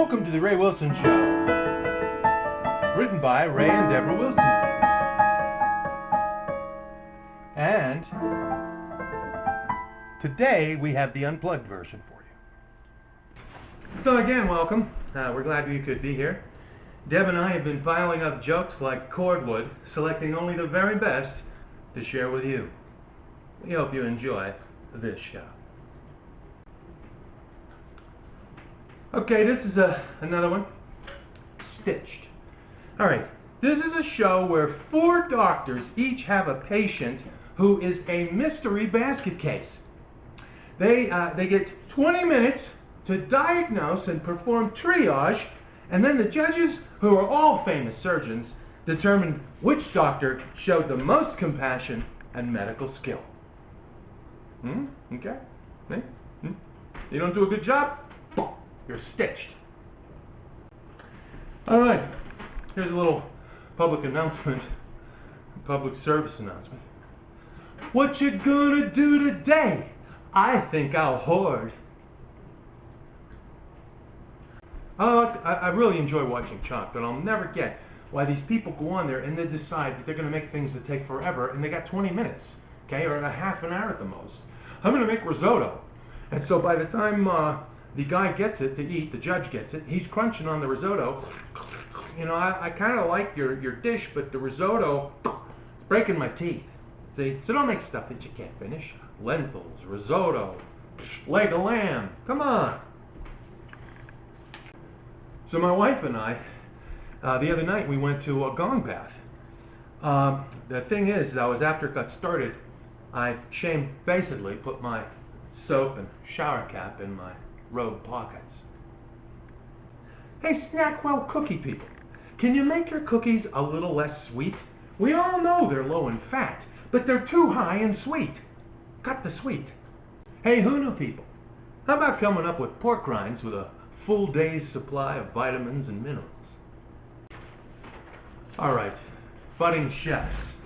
Welcome to the Ray Wilson Show, written by Ray and Deborah Wilson. And today we have the unplugged version for you. So again, welcome. We're glad you could be here. Deb and I have been piling up jokes like cordwood, selecting only the very best to share with you. We hope you enjoy this show. Okay, this is another one. Stitched. All right, this is a show where 4 doctors each have a patient who is a mystery basket case. They get 20 minutes to diagnose and perform triage, and then the judges, who are all famous surgeons, determine which doctor showed the most compassion and medical skill. Okay? You don't do a good job? You're stitched. All right, here's a little public announcement, public service announcement. What you gonna do today? I think I'll hoard. I really enjoy watching Chopped, and I'll never get why these people go on there and they decide that they're gonna make things that take forever, and they got 20 minutes, okay, or a half an hour at the most. I'm gonna make risotto, and so by the time the guy gets it to eat, the judge gets it, he's crunching on the risotto. You know, I kind of like your dish, but the risotto is breaking my teeth. See? So don't make stuff that you can't finish. Lentils, risotto, leg of lamb. Come on. So my wife and I, the other night, we went to a gong bath. The thing is, after it got started, I shamefacedly put my soap and shower cap in my robe pockets. Hey, Snackwell cookie people, can you make your cookies a little less sweet? We all know they're low in fat, but they're too high in sweet. Cut the sweet. Hey, Hunu people, how about coming up with pork rinds with a full day's supply of vitamins and minerals? All right, budding chefs,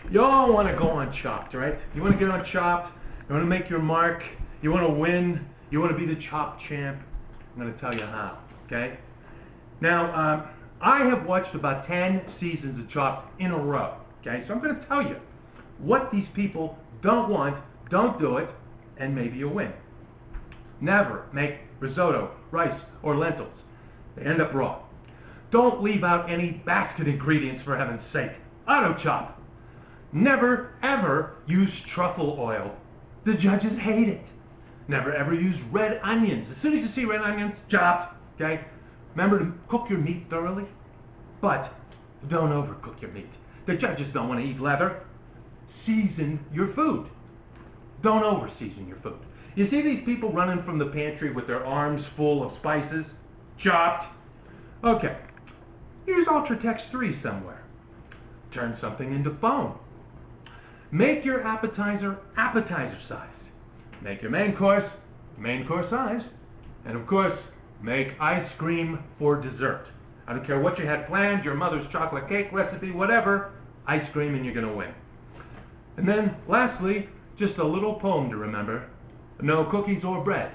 y'all want to go on Chopped, right? You want to get on Chopped, you want to make your mark, you want to win, you want to be the Chopped champ. I'm going to tell you how, okay? Now, I have watched about 10 seasons of Chopped in a row, okay? So I'm going to tell you what these people don't want, don't do it, and maybe you'll win. Never make risotto, rice, or lentils. They end up raw. Don't leave out any basket ingredients, for heaven's sake. Auto chop. Never, ever use truffle oil. The judges hate it. Never ever use red onions. As soon as you see red onions, chopped, okay? Remember to cook your meat thoroughly, but don't overcook your meat. The judges don't want to eat leather. Season your food. Don't over-season your food. You see these people running from the pantry with their arms full of spices? Chopped. Okay. Use Ultratex 3 somewhere. Turn something into foam. Make your appetizer appetizer-sized. Make your main course sized. And of course, make ice cream for dessert. I don't care what you had planned, your mother's chocolate cake recipe, whatever, ice cream and you're gonna win. And then lastly, just a little poem to remember. No cookies or bread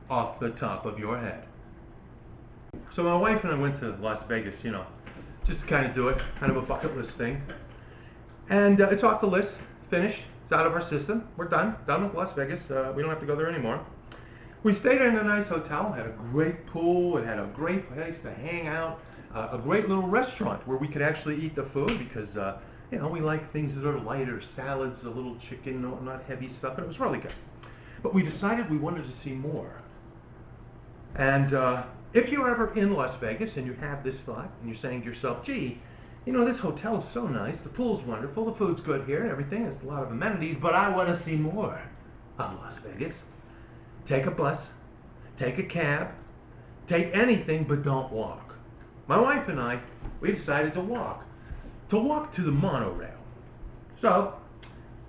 off the top of your head. So my wife and I went to Las Vegas, you know, just to kind of do it, kind of a bucket list thing. And it's off the list, finished. It's out of our system. We're done with Las Vegas. We don't have to go there anymore. We stayed in a nice hotel, had a great pool, it had a great place to hang out, a great little restaurant where we could actually eat the food because, you know, we like things that are lighter, salads, a little chicken, not heavy stuff, and it was really good. But we decided we wanted to see more. And if you're ever in Las Vegas and you have this thought and you're saying to yourself, gee, you know, this hotel is so nice, the pool's wonderful, the food's good here, and everything, there's a lot of amenities, but I want to see more of Las Vegas. Take a bus, take a cab, take anything, but don't walk. My wife and I, we decided to walk to the monorail. So,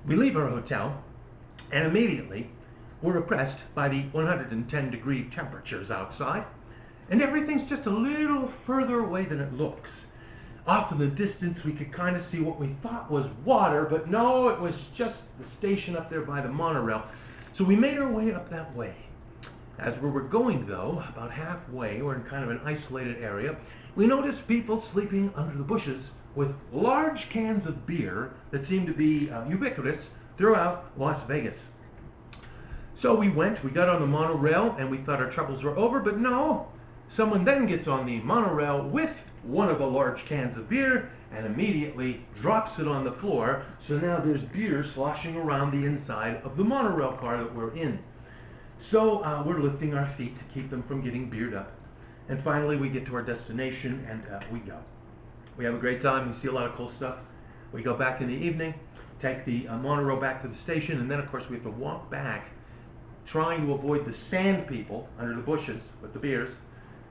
we leave our hotel, and immediately, we're oppressed by the 110-degree temperatures outside, and everything's just a little further away than it looks. Off in the distance, we could kind of see what we thought was water, but no, it was just the station up there by the monorail. So we made our way up that way. As we were going, though, about halfway, we're in kind of an isolated area, we noticed people sleeping under the bushes with large cans of beer that seemed to be ubiquitous throughout Las Vegas. So we got on the monorail, and we thought our troubles were over, but no. Someone then gets on the monorail with one of the large cans of beer and immediately drops it on the floor. So now there's beer sloshing around the inside of the monorail car that we're in. So we're lifting our feet to keep them from getting beered up. And finally we get to our destination, and we go. We have a great time. We see a lot of cool stuff. We go back in the evening, take the monorail back to the station, and then of course we have to walk back trying to avoid the sand people under the bushes with the beers.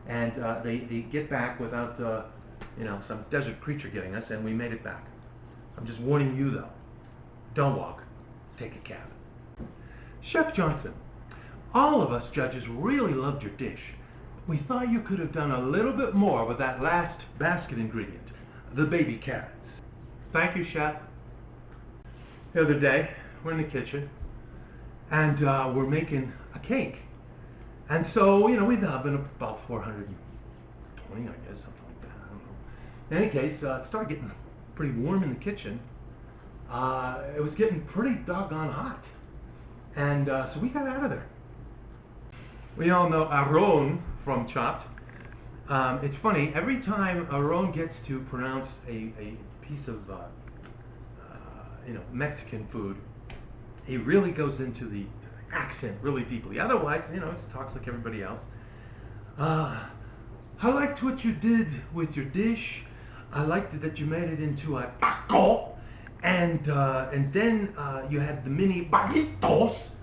And they get back without some desert creature getting us, and we made it back. I'm just warning you though, don't walk, take a cab. Chef Johnson, all of us judges really loved your dish. We thought you could have done a little bit more with that last basket ingredient, the baby carrots. Thank you, Chef. The other day, we're in the kitchen, and we're making a cake. And so, we'd oven about 420, I guess, something like that, I don't know. In any case, it started getting pretty warm in the kitchen. It was getting pretty doggone hot. And so we got out of there. We all know Aaron from Chopped. It's funny, every time Aaron gets to pronounce a piece of Mexican food, he really goes into the accent really deeply. Otherwise, he talks like everybody else. I liked what you did with your dish. I liked that you made it into a taco, and then you had the mini burritos,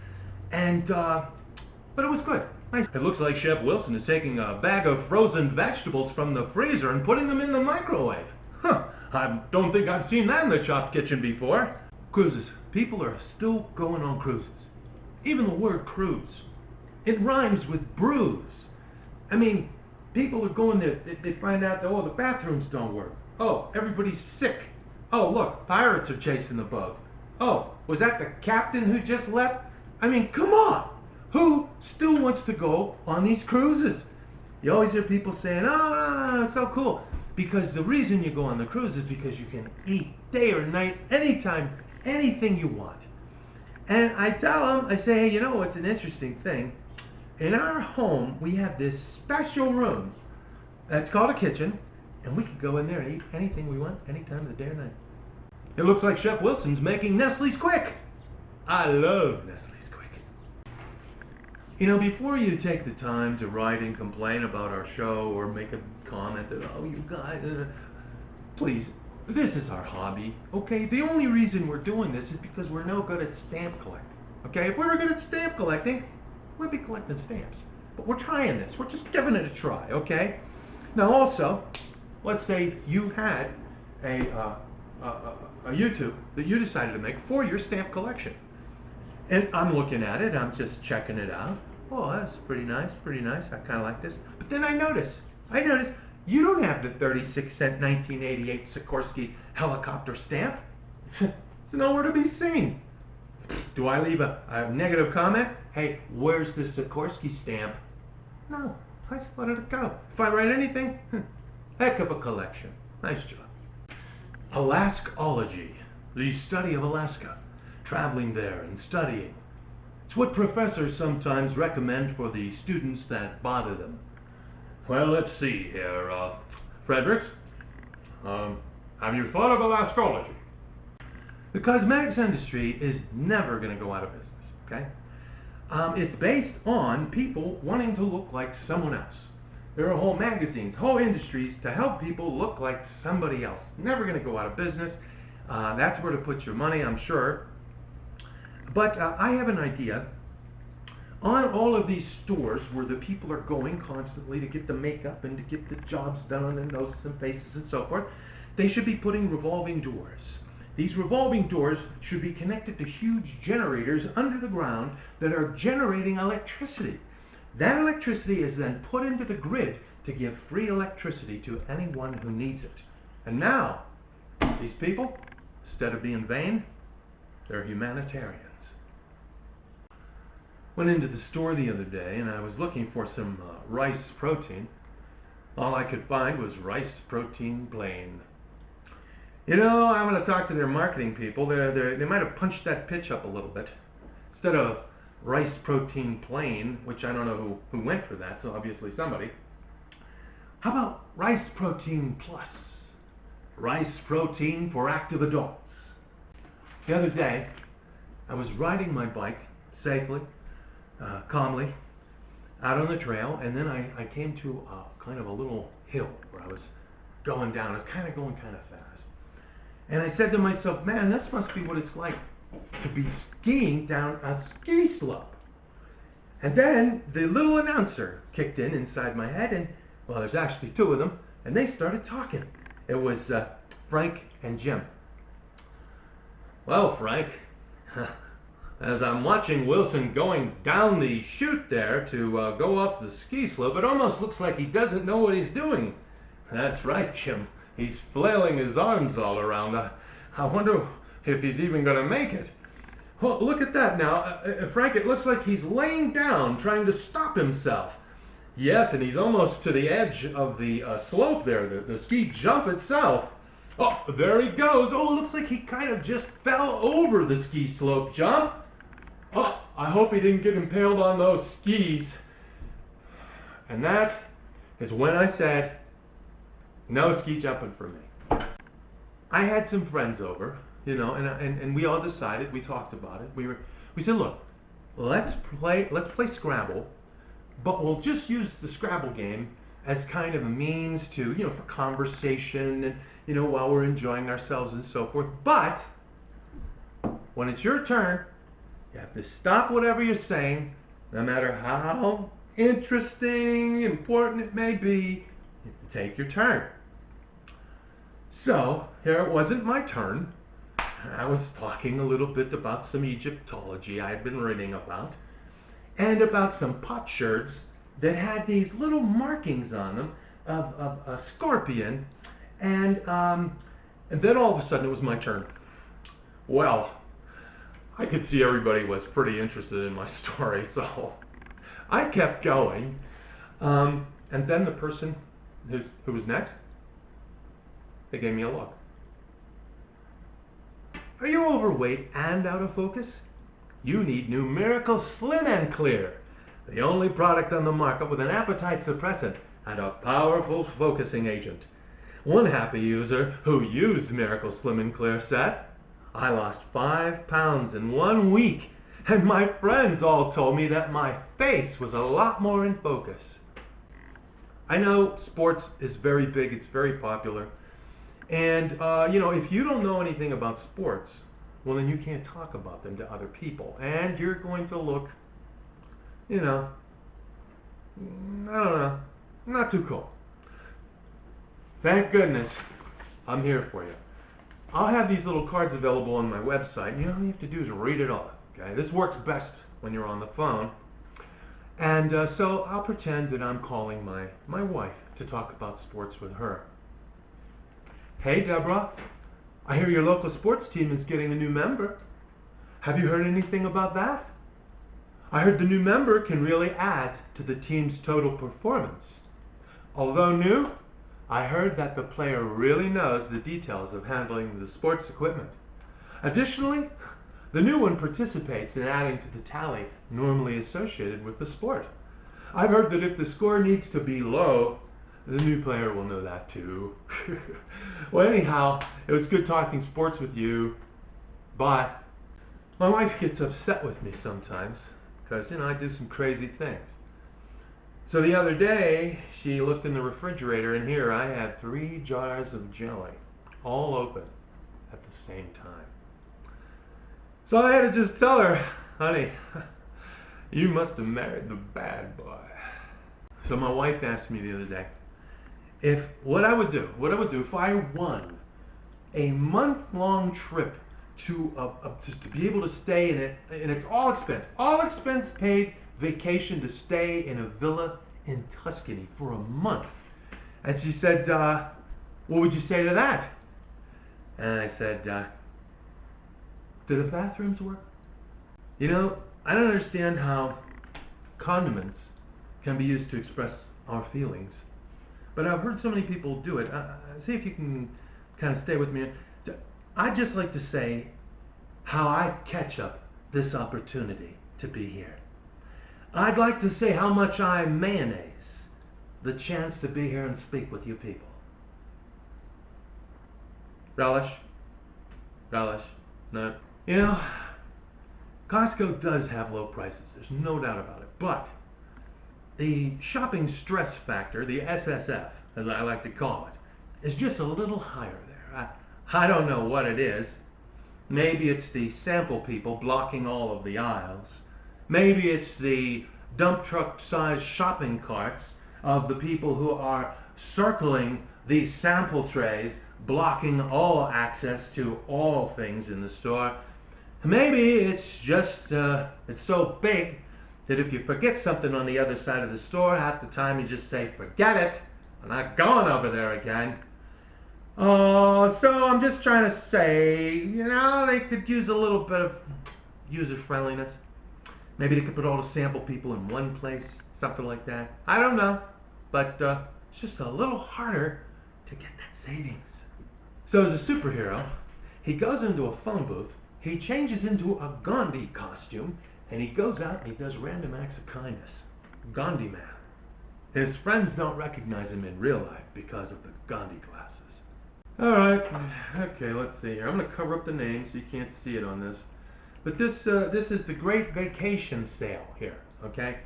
but it was good. Nice. It looks like Chef Wilson is taking a bag of frozen vegetables from the freezer and putting them in the microwave. Huh, I don't think I've seen that in the Chopped kitchen before. Cruises. People are still going on cruises. Even the word cruise, it rhymes with bruise. I mean, people are going there, they find out that, the bathrooms don't work. Oh, everybody's sick. Oh, look, pirates are chasing the boat. Oh, was that the captain who just left? I mean, come on. Who still wants to go on these cruises? You always hear people saying, no, it's so cool. Because the reason you go on the cruise is because you can eat day or night, anytime, anything you want. And I tell them, I say, hey, it's an interesting thing. In our home, we have this special room. It's called a kitchen, and we can go in there and eat anything we want, any time of the day or night. It looks like Chef Wilson's making Nestle's Quick. I love Nestle's Quick. Before you take the time to write and complain about our show or make a comment that, you guys, please, this is our hobby, okay? The only reason we're doing this is because we're no good at stamp collecting, okay? If we were good at stamp collecting, we'd be collecting stamps. But we're trying this. We're just giving it a try, okay? Now also, let's say you had a YouTube that you decided to make for your stamp collection. And I'm looking at it, I'm just checking it out. Oh, that's pretty nice, I kind of like this. But then I notice you don't have the 36-cent 1988 Sikorsky helicopter stamp. It's nowhere to be seen. Do I leave a negative comment? Hey, where's the Sikorsky stamp? No, I just let it go. If I write anything, heck of a collection. Nice job. Alaskology, the study of Alaska. Traveling there and studying. It's what professors sometimes recommend for the students that bother them. Well, let's see here. Fredericks, have you thought of Alaskology? The cosmetics industry is never going to go out of business, okay? It's based on people wanting to look like someone else. There are whole magazines, whole industries to help people look like somebody else. Never going to go out of business. That's where to put your money, I'm sure. But I have an idea. On all of these stores where the people are going constantly to get the makeup and to get the jobs done on their noses and faces and so forth, they should be putting revolving doors. These revolving doors should be connected to huge generators under the ground that are generating electricity. That electricity is then put into the grid to give free electricity to anyone who needs it. And now, these people, instead of being vain, they're humanitarians. Went into the store the other day and I was looking for some rice protein. All I could find was rice protein plain. You know, I'm going to talk to their marketing people. They might have punched that pitch up a little bit. Instead of rice protein plain, which I don't know who went for that, so obviously somebody. How about rice protein plus? Rice protein for active adults. The other day, I was riding my bike safely, calmly, out on the trail, and then I came to kind of a little hill where I was going down. I was kind of going kind of fast. And I said to myself, man, this must be what it's like to be skiing down a ski slope. And then the little announcer kicked in inside my head, and well, there's actually two of them, and they started talking. It was Frank and Jim. Well, Frank, as I'm watching Wilson going down the chute there to go off the ski slope, it almost looks like he doesn't know what he's doing. That's right, Jim. He's flailing his arms all around. I wonder if he's even going to make it. Well, look at that now. Frank, it looks like he's laying down, trying to stop himself. Yes, and he's almost to the edge of the slope there, the ski jump itself. Oh, there he goes. Oh, it looks like he kind of just fell over the ski slope jump. Oh, I hope he didn't get impaled on those skis. And that is when I said, no ski jumping for me. I had some friends over, you know, and we all decided, we talked about it. We said, look, let's play Scrabble, but we'll just use the Scrabble game as kind of a means to, you know, for conversation and, you know, while we're enjoying ourselves and so forth. But when it's your turn, you have to stop whatever you're saying, no matter how interesting, important it may be. You have to take your turn. So here it wasn't my turn. I was talking a little bit about some Egyptology I had been reading about, and about some potsherds that had these little markings on them of a scorpion, and then all of a sudden it was my turn. Well, I could see everybody was pretty interested in my story, so I kept going, and then the person who was next, they gave me a look. Are you overweight and out of focus? You need new Miracle Slim and Clear, the only product on the market with an appetite suppressant and a powerful focusing agent. One happy user who used Miracle Slim and Clear said, I lost 5 pounds in 1 week, and my friends all told me that my face was a lot more in focus. I know sports is very big, it's very popular. And, you know, if you don't know anything about sports, well, then you can't talk about them to other people. And you're going to look, you know, I don't know, not too cool. Thank goodness I'm here for you. I'll have these little cards available on my website. You know, all you have to do is read it all. Okay? This works best when you're on the phone. And so I'll pretend that I'm calling my wife to talk about sports with her. Hey, Deborah, I hear your local sports team is getting a new member. Have you heard anything about that? I heard the new member can really add to the team's total performance. Although new, I heard that the player really knows the details of handling the sports equipment. Additionally, the new one participates in adding to the tally normally associated with the sport. I've heard that if the score needs to be low, the new player will know that too. Well, anyhow, it was good talking sports with you, but my wife gets upset with me sometimes because, you know, I do some crazy things. So the other day, she looked in the refrigerator, and here I had 3 jars of jelly, all open at the same time. So I had to just tell her, honey, you must have married the bad boy. So my wife asked me the other day, what I would do if I won a month-long trip to just to be able to stay in it, and it's all expense paid vacation to stay in a villa in Tuscany for a month. And she said, what would you say to that? And I said, do the bathrooms work? You know, I don't understand how condiments can be used to express our feelings. But I've heard so many people do it. See if you can kind of stay with me. So I'd just like to say how I catch up this opportunity to be here. I'd like to say how much I mayonnaise the chance to be here and speak with you people. Relish? Relish? No? You know, Costco does have low prices. There's no doubt about it. But the shopping stress factor, the SSF, as I like to call it, is just a little higher there. I don't know what it is. Maybe it's the sample people blocking all of the aisles. Maybe it's the dump truck sized shopping carts of the people who are circling these sample trays, blocking all access to all things in the store. Maybe it's just, it's so big that if you forget something on the other side of the store, half the time you just say, forget it, I'm not going over there again. Oh, so I'm just trying to say, they could use a little bit of user friendliness. Maybe they could put all the sample people in one place, something like that. I don't know, but it's just a little harder to get that savings. So as a superhero, he goes into a phone booth, he changes into a Gandhi costume, and he goes out and he does random acts of kindness. Gandhi man. His friends don't recognize him in real life because of the Gandhi glasses. Alright, okay, let's see here. I'm going to cover up the name so you can't see it on this. But this is the Great Vacation Sale here, okay?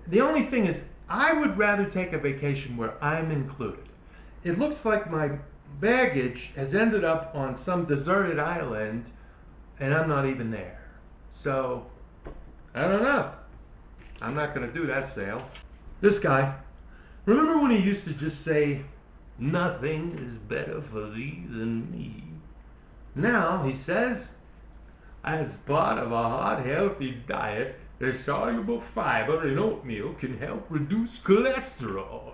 The only thing is, I would rather take a vacation where I'm included. It looks like my baggage has ended up on some deserted island and I'm not even there. So, I don't know. I'm not going to do that sale. This guy, remember when he used to just say, nothing is better for thee than me? Now he says, as part of a heart healthy diet, the soluble fiber in oatmeal can help reduce cholesterol.